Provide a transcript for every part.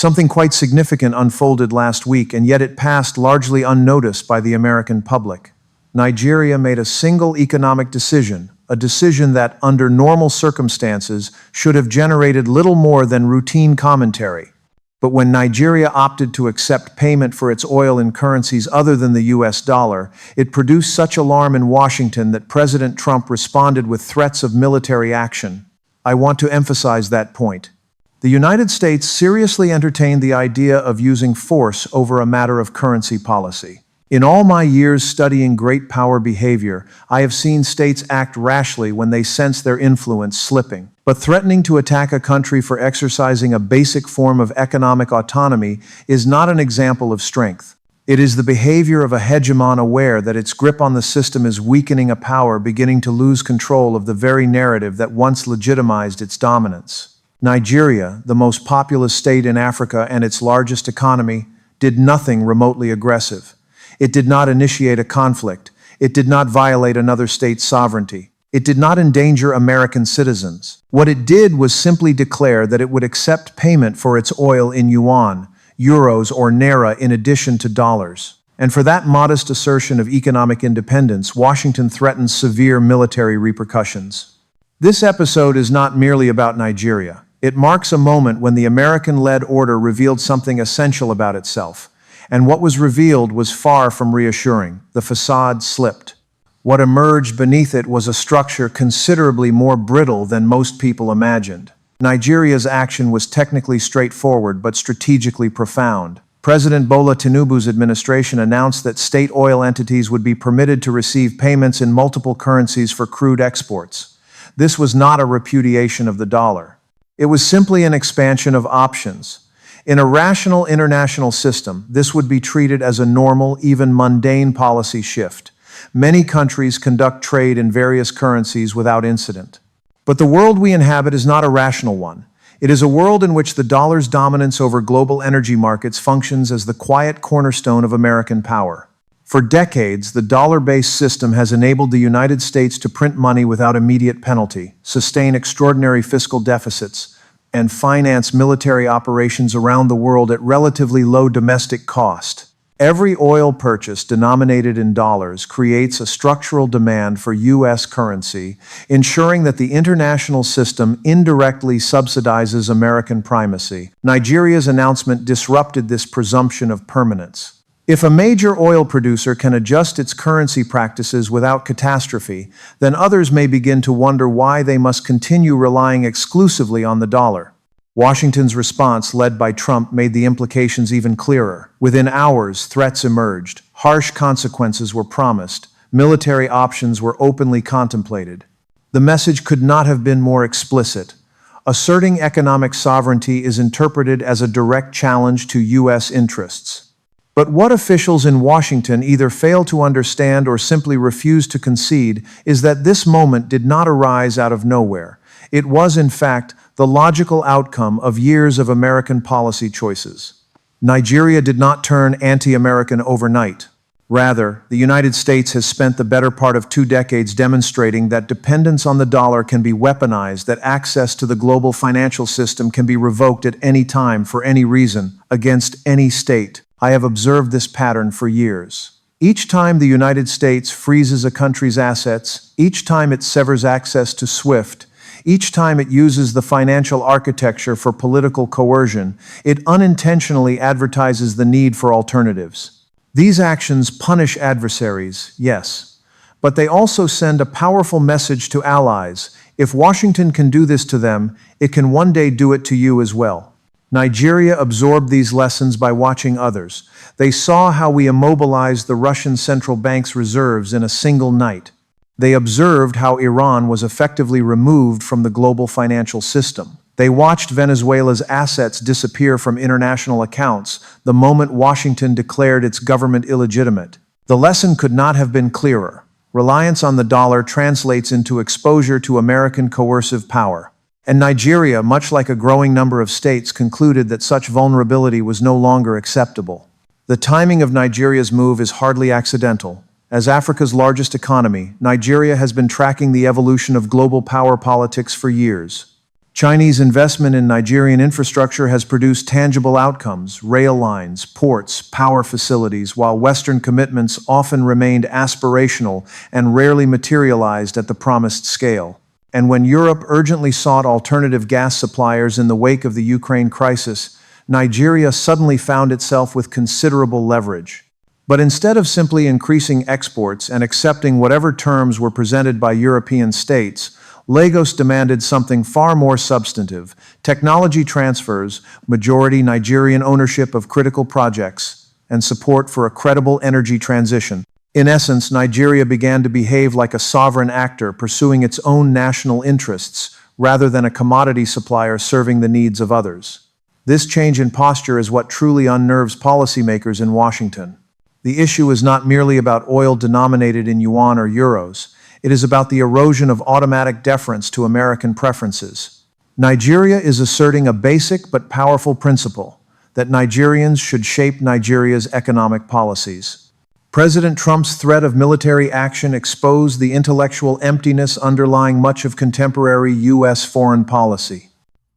Something quite significant unfolded last week, and yet it passed largely unnoticed by the American public. Nigeria made a single economic decision, a decision that, under normal circumstances, should have generated little more than routine commentary. But when Nigeria opted to accept payment for its oil in currencies other than the US dollar, it produced such alarm in Washington that President Trump responded with threats of military action. I want to emphasize that point. The United States seriously entertained the idea of using force over a matter of currency policy. In all my years studying great power behavior, I have seen states act rashly when they sense their influence slipping. But threatening to attack a country for exercising a basic form of economic autonomy is not an example of strength. It is the behavior of a hegemon aware that its grip on the system is weakening, a power beginning to lose control of the very narrative that once legitimized its dominance. Nigeria, the most populous state in Africa and its largest economy, did nothing remotely aggressive. It did not initiate a conflict. It did not violate another state's sovereignty. It did not endanger American citizens. What it did was simply declare that it would accept payment for its oil in yuan, euros, or naira in addition to dollars. And for that modest assertion of economic independence, Washington threatens severe military repercussions. This episode is not merely about Nigeria. It marks a moment when the American-led order revealed something essential about itself. And what was revealed was far from reassuring. The facade slipped. What emerged beneath it was a structure considerably more brittle than most people imagined. Nigeria's action was technically straightforward but strategically profound. President Bola Tinubu's administration announced that state oil entities would be permitted to receive payments in multiple currencies for crude exports. This was not a repudiation of the dollar. It was simply an expansion of options. In a rational international system, this would be treated as a normal, even mundane policy shift. Many countries conduct trade in various currencies without incident. But the world we inhabit is not a rational one. It is a world in which the dollar's dominance over global energy markets functions as the quiet cornerstone of American power. For decades, the dollar-based system has enabled the United States to print money without immediate penalty, sustain extraordinary fiscal deficits, and finance military operations around the world at relatively low domestic cost. Every oil purchase denominated in dollars creates a structural demand for U.S. currency, ensuring that the international system indirectly subsidizes American primacy. Nigeria's announcement disrupted this presumption of permanence. If a major oil producer can adjust its currency practices without catastrophe, then others may begin to wonder why they must continue relying exclusively on the dollar. Washington's response, led by Trump, made the implications even clearer. Within hours, threats emerged. Harsh consequences were promised. Military options were openly contemplated. The message could not have been more explicit. Asserting economic sovereignty is interpreted as a direct challenge to U.S. interests. But what officials in Washington either fail to understand or simply refuse to concede is that this moment did not arise out of nowhere. It was, in fact, the logical outcome of years of American policy choices. Nigeria did not turn anti-American overnight. Rather, the United States has spent the better part of 2 decades demonstrating that dependence on the dollar can be weaponized, that access to the global financial system can be revoked at any time for any reason, against any state. I have observed this pattern for years. Each time the United States freezes a country's assets, each time it severs access to SWIFT, each time it uses the financial architecture for political coercion, it unintentionally advertises the need for alternatives. These actions punish adversaries, yes, but they also send a powerful message to allies. If Washington can do this to them, it can one day do it to you as well. Nigeria absorbed these lessons by watching others. They saw how we immobilized the Russian central bank's reserves in a single night. They observed how Iran was effectively removed from the global financial system. They watched Venezuela's assets disappear from international accounts the moment Washington declared its government illegitimate. The lesson could not have been clearer. Reliance on the dollar translates into exposure to American coercive power. And Nigeria, much like a growing number of states, concluded that such vulnerability was no longer acceptable. The timing of Nigeria's move is hardly accidental. As Africa's largest economy, Nigeria has been tracking the evolution of global power politics for years. Chinese investment in Nigerian infrastructure has produced tangible outcomes: rail lines, ports, power facilities, while Western commitments often remained aspirational and rarely materialized at the promised scale. And when Europe urgently sought alternative gas suppliers in the wake of the Ukraine crisis, Nigeria suddenly found itself with considerable leverage. But instead of simply increasing exports and accepting whatever terms were presented by European states, Lagos demanded something far more substantive: technology transfers, majority Nigerian ownership of critical projects, and support for a credible energy transition. In essence, Nigeria began to behave like a sovereign actor pursuing its own national interests, rather than a commodity supplier serving the needs of others. This change in posture is what truly unnerves policymakers in Washington. The issue is not merely about oil denominated in yuan or euros. It is about the erosion of automatic deference to American preferences. Nigeria is asserting a basic but powerful principle: that Nigerians should shape Nigeria's economic policies. President Trump's threat of military action exposed the intellectual emptiness underlying much of contemporary U.S. foreign policy.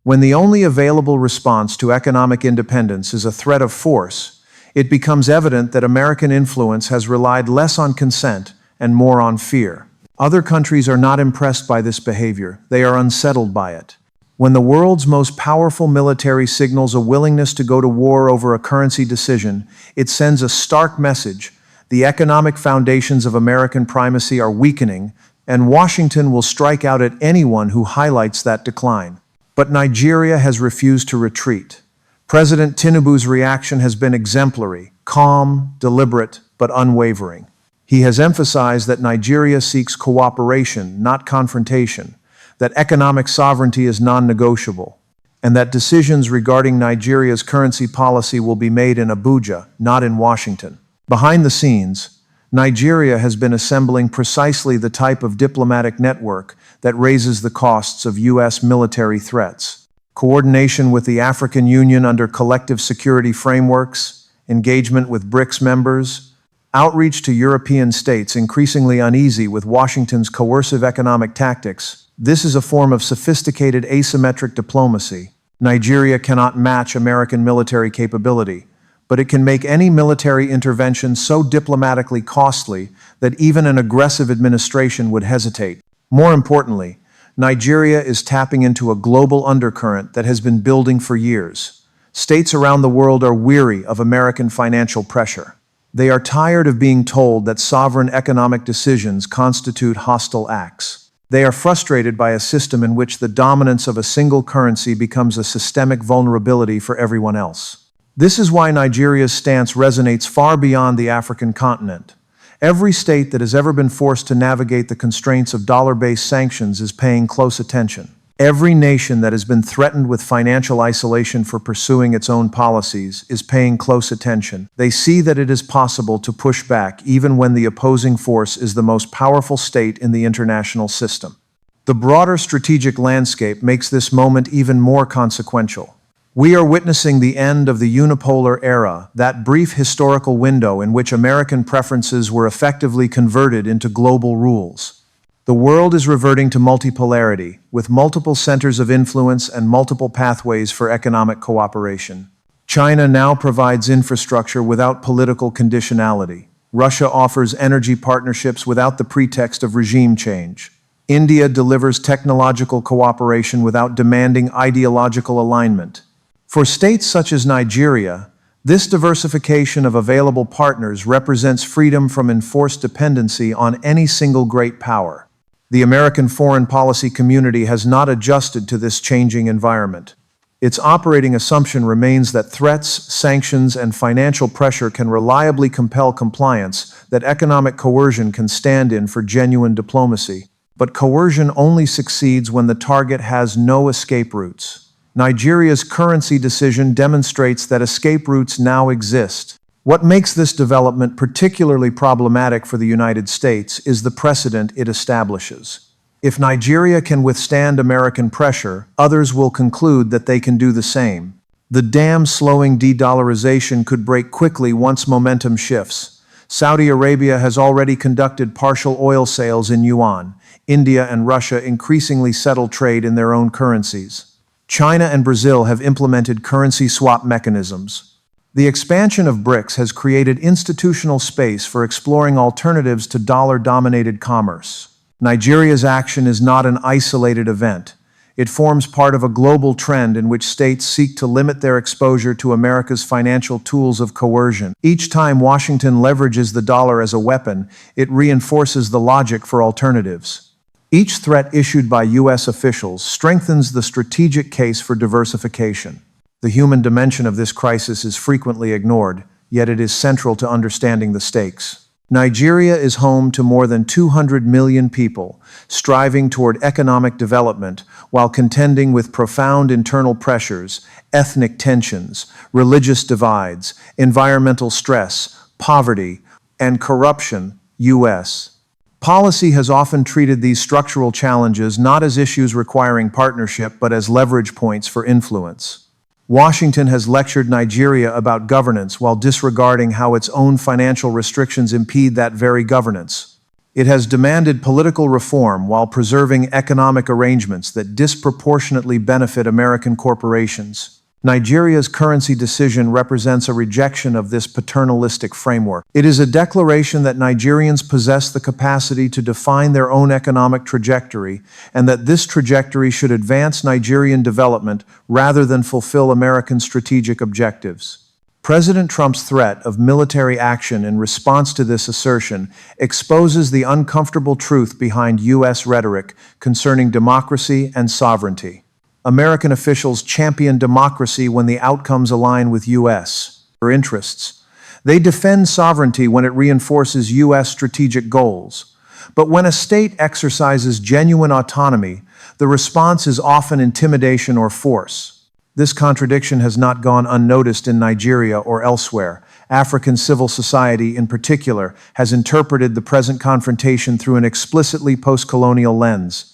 When the only available response to economic independence is a threat of force, it becomes evident that American influence has relied less on consent and more on fear. Other countries are not impressed by this behavior. They are unsettled by it. When the world's most powerful military signals a willingness to go to war over a currency decision, it sends a stark message: the economic foundations of American primacy are weakening, and Washington will strike out at anyone who highlights that decline. But Nigeria has refused to retreat. President Tinubu's reaction has been exemplary: calm, deliberate, but unwavering. He has emphasized that Nigeria seeks cooperation, not confrontation, that economic sovereignty is non-negotiable, and that decisions regarding Nigeria's currency policy will be made in Abuja, not in Washington. Behind the scenes, Nigeria has been assembling precisely the type of diplomatic network that raises the costs of U.S. military threats. Coordination with the African Union under collective security frameworks, engagement with BRICS members, outreach to European states increasingly uneasy with Washington's coercive economic tactics. This is a form of sophisticated asymmetric diplomacy. Nigeria cannot match American military capability, but it can make any military intervention so diplomatically costly that even an aggressive administration would hesitate. More importantly, Nigeria is tapping into a global undercurrent that has been building for years. States around the world are weary of American financial pressure. They are tired of being told that sovereign economic decisions constitute hostile acts. They are frustrated by a system in which the dominance of a single currency becomes a systemic vulnerability for everyone else. This is why Nigeria's stance resonates far beyond the African continent. Every state that has ever been forced to navigate the constraints of dollar-based sanctions is paying close attention. Every nation that has been threatened with financial isolation for pursuing its own policies is paying close attention. They see that it is possible to push back even when the opposing force is the most powerful state in the international system. The broader strategic landscape makes this moment even more consequential. We are witnessing the end of the unipolar era, that brief historical window in which American preferences were effectively converted into global rules. The world is reverting to multipolarity, with multiple centers of influence and multiple pathways for economic cooperation. China now provides infrastructure without political conditionality. Russia offers energy partnerships without the pretext of regime change. India delivers technological cooperation without demanding ideological alignment. For states such as Nigeria, this diversification of available partners represents freedom from enforced dependency on any single great power. The American foreign policy community has not adjusted to this changing environment. Its operating assumption remains that threats, sanctions, and financial pressure can reliably compel compliance, that economic coercion can stand in for genuine diplomacy. But coercion only succeeds when the target has no escape routes. Nigeria's currency decision demonstrates that escape routes now exist. What makes this development particularly problematic for the United States is the precedent it establishes. If Nigeria can withstand American pressure, others will conclude that they can do the same. The dam-slowing de-dollarization could break quickly once momentum shifts. Saudi Arabia has already conducted partial oil sales in Yuan. India and Russia increasingly settle trade in their own currencies. China and Brazil have implemented currency swap mechanisms. The expansion of BRICS has created institutional space for exploring alternatives to dollar-dominated commerce. Nigeria's action is not an isolated event. It forms part of a global trend in which states seek to limit their exposure to America's financial tools of coercion. Each time Washington leverages the dollar as a weapon, it reinforces the logic for alternatives. Each threat issued by U.S. officials strengthens the strategic case for diversification. The human dimension of this crisis is frequently ignored, yet it is central to understanding the stakes. Nigeria is home to more than 200 million people, striving toward economic development while contending with profound internal pressures, ethnic tensions, religious divides, environmental stress, poverty, and corruption. U.S. policy has often treated these structural challenges not as issues requiring partnership but as leverage points for influence. Washington has lectured Nigeria about governance while disregarding how its own financial restrictions impede that very governance. It has demanded political reform while preserving economic arrangements that disproportionately benefit American corporations. Nigeria's currency decision represents a rejection of this paternalistic framework. It is a declaration that Nigerians possess the capacity to define their own economic trajectory, and that this trajectory should advance Nigerian development rather than fulfill American strategic objectives. President Trump's threat of military action in response to this assertion exposes the uncomfortable truth behind U.S. rhetoric concerning democracy and sovereignty. American officials champion democracy when the outcomes align with U.S. interests. They defend sovereignty when it reinforces U.S. strategic goals. But when a state exercises genuine autonomy, the response is often intimidation or force. This contradiction has not gone unnoticed in Nigeria or elsewhere. African civil society, in particular, has interpreted the present confrontation through an explicitly post-colonial lens.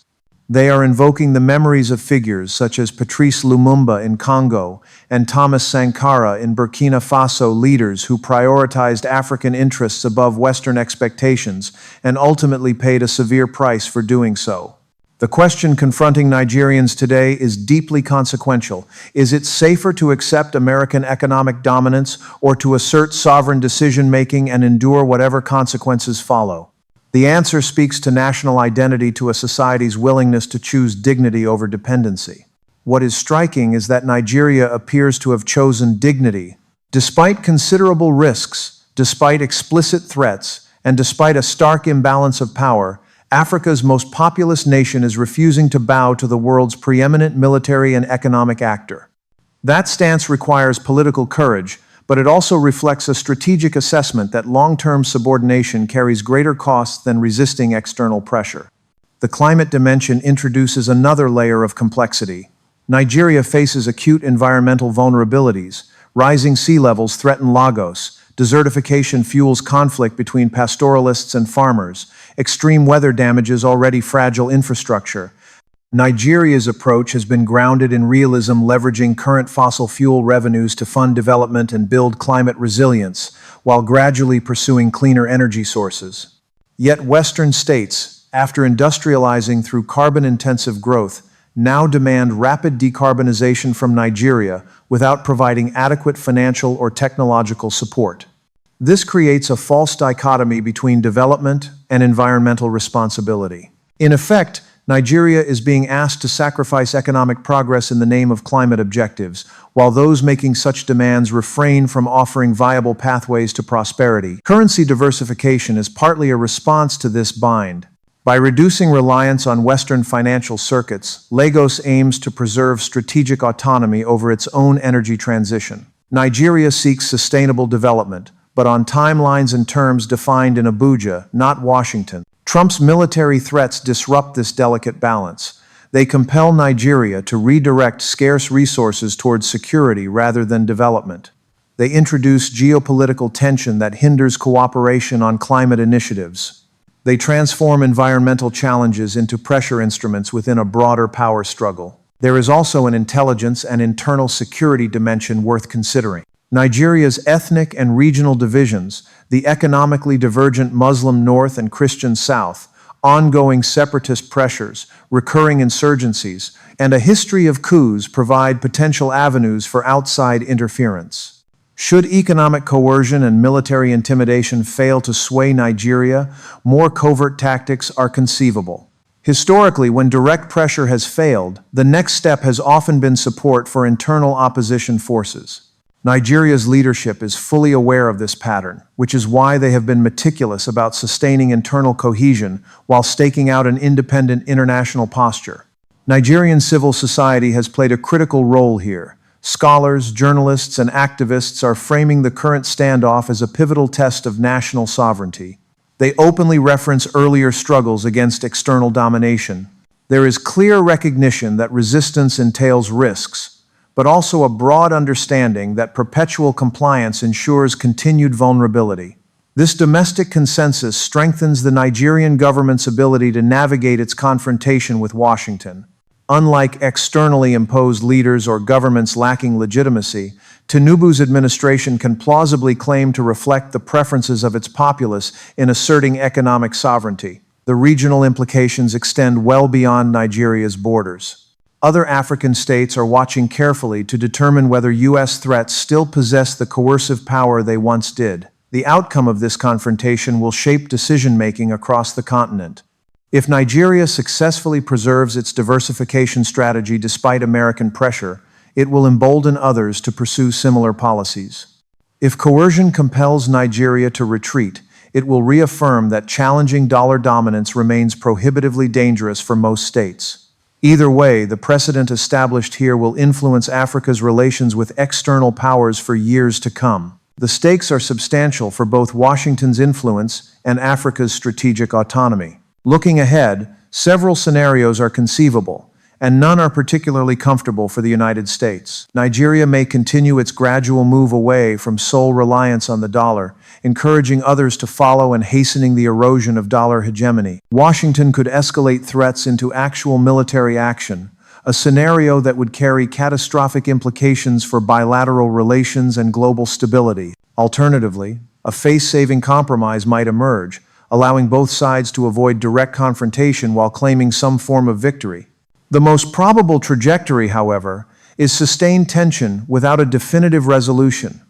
They are invoking the memories of figures such as Patrice Lumumba in Congo and Thomas Sankara in Burkina Faso, leaders who prioritized African interests above Western expectations and ultimately paid a severe price for doing so. The question confronting Nigerians today is deeply consequential. Is it safer to accept American economic dominance or to assert sovereign decision-making and endure whatever consequences follow? The answer speaks to national identity, to a society's willingness to choose dignity over dependency. What is striking is that Nigeria appears to have chosen dignity. Despite considerable risks, despite explicit threats, and despite a stark imbalance of power, Africa's most populous nation is refusing to bow to the world's preeminent military and economic actor. That stance requires political courage, but it also reflects a strategic assessment that long-term subordination carries greater costs than resisting external pressure. The climate dimension introduces another layer of complexity. Nigeria faces acute environmental vulnerabilities. Rising sea levels threaten Lagos. Desertification fuels conflict between pastoralists and farmers. Extreme weather damages already fragile infrastructure. Nigeria's approach has been grounded in realism, leveraging current fossil fuel revenues to fund development and build climate resilience, while gradually pursuing cleaner energy sources. Yet Western states, after industrializing through carbon-intensive growth, now demand rapid decarbonization from Nigeria without providing adequate financial or technological support. This creates a false dichotomy between development and environmental responsibility. In effect, Nigeria is being asked to sacrifice economic progress in the name of climate objectives, while those making such demands refrain from offering viable pathways to prosperity. Currency diversification is partly a response to this bind. By reducing reliance on Western financial circuits, Lagos aims to preserve strategic autonomy over its own energy transition. Nigeria seeks sustainable development, but on timelines and terms defined in Abuja, not Washington. Trump's military threats disrupt this delicate balance. They compel Nigeria to redirect scarce resources towards security rather than development. They introduce geopolitical tension that hinders cooperation on climate initiatives. They transform environmental challenges into pressure instruments within a broader power struggle. There is also an intelligence and internal security dimension worth considering. Nigeria's ethnic and regional divisions, the economically divergent Muslim North and Christian South, ongoing separatist pressures, recurring insurgencies, and a history of coups provide potential avenues for outside interference. Should economic coercion and military intimidation fail to sway Nigeria, more covert tactics are conceivable. Historically, when direct pressure has failed, the next step has often been support for internal opposition forces. Nigeria's leadership is fully aware of this pattern, which is why they have been meticulous about sustaining internal cohesion while staking out an independent international posture. Nigerian civil society has played a critical role here. Scholars, journalists, and activists are framing the current standoff as a pivotal test of national sovereignty. They openly reference earlier struggles against external domination. There is clear recognition that resistance entails risks, but also a broad understanding that perpetual compliance ensures continued vulnerability. This domestic consensus strengthens the Nigerian government's ability to navigate its confrontation with Washington. Unlike externally imposed leaders or governments lacking legitimacy, Tinubu's administration can plausibly claim to reflect the preferences of its populace in asserting economic sovereignty. The regional implications extend well beyond Nigeria's borders. Other African states are watching carefully to determine whether U.S. threats still possess the coercive power they once did. The outcome of this confrontation will shape decision-making across the continent. If Nigeria successfully preserves its diversification strategy despite American pressure, it will embolden others to pursue similar policies. If coercion compels Nigeria to retreat, it will reaffirm that challenging dollar dominance remains prohibitively dangerous for most states. Either way, the precedent established here will influence Africa's relations with external powers for years to come. The stakes are substantial for both Washington's influence and Africa's strategic autonomy. Looking ahead, several scenarios are conceivable, and none are particularly comfortable for the United States. Nigeria may continue its gradual move away from sole reliance on the dollar, encouraging others to follow and hastening the erosion of dollar hegemony. Washington could escalate threats into actual military action, a scenario that would carry catastrophic implications for bilateral relations and global stability. Alternatively, a face-saving compromise might emerge, allowing both sides to avoid direct confrontation while claiming some form of victory. The most probable trajectory, however, is sustained tension without a definitive resolution.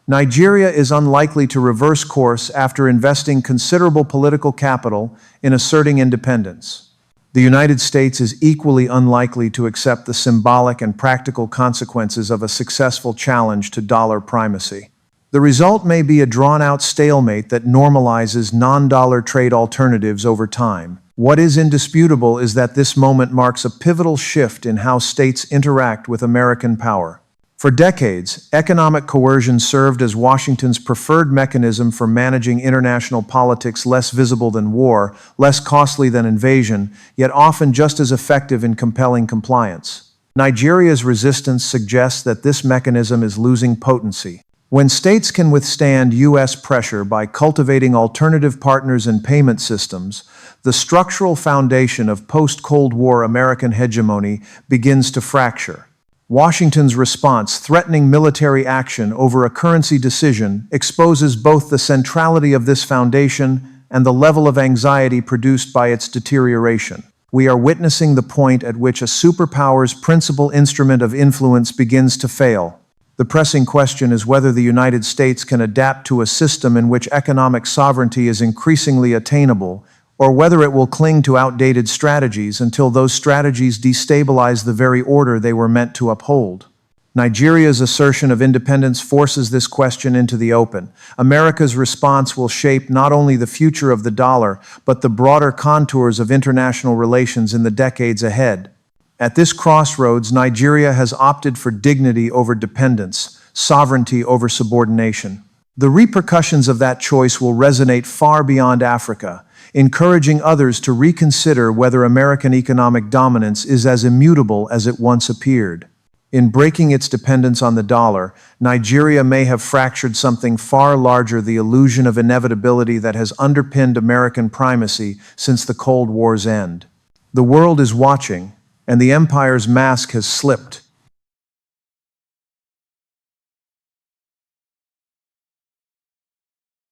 Nigeria is unlikely to reverse course after investing considerable political capital in asserting independence. The United States is equally unlikely to accept the symbolic and practical consequences of a successful challenge to dollar primacy. The result may be a drawn-out stalemate that normalizes non-dollar trade alternatives over time. What is indisputable is that this moment marks a pivotal shift in how states interact with American power. For decades, economic coercion served as Washington's preferred mechanism for managing international politics, less visible than war, less costly than invasion, yet often just as effective in compelling compliance. Nigeria's resistance suggests that this mechanism is losing potency. When states can withstand U.S. pressure by cultivating alternative partners and payment systems, the structural foundation of post-Cold War American hegemony begins to fracture. Washington's response, threatening military action over a currency decision, exposes both the centrality of this foundation and the level of anxiety produced by its deterioration. We are witnessing the point at which a superpower's principal instrument of influence begins to fail. The pressing question is whether the United States can adapt to a system in which economic sovereignty is increasingly attainable, or whether it will cling to outdated strategies until those strategies destabilize the very order they were meant to uphold. Nigeria's assertion of independence forces this question into the open. America's response will shape not only the future of the dollar, but the broader contours of international relations in the decades ahead. At this crossroads, Nigeria has opted for dignity over dependence, sovereignty over subordination. The repercussions of that choice will resonate far beyond Africa, encouraging others to reconsider whether American economic dominance is as immutable as it once appeared. In breaking its dependence on the dollar, Nigeria may have fractured something far larger, the illusion of inevitability that has underpinned American primacy since the Cold War's end. The world is watching, and the empire's mask has slipped.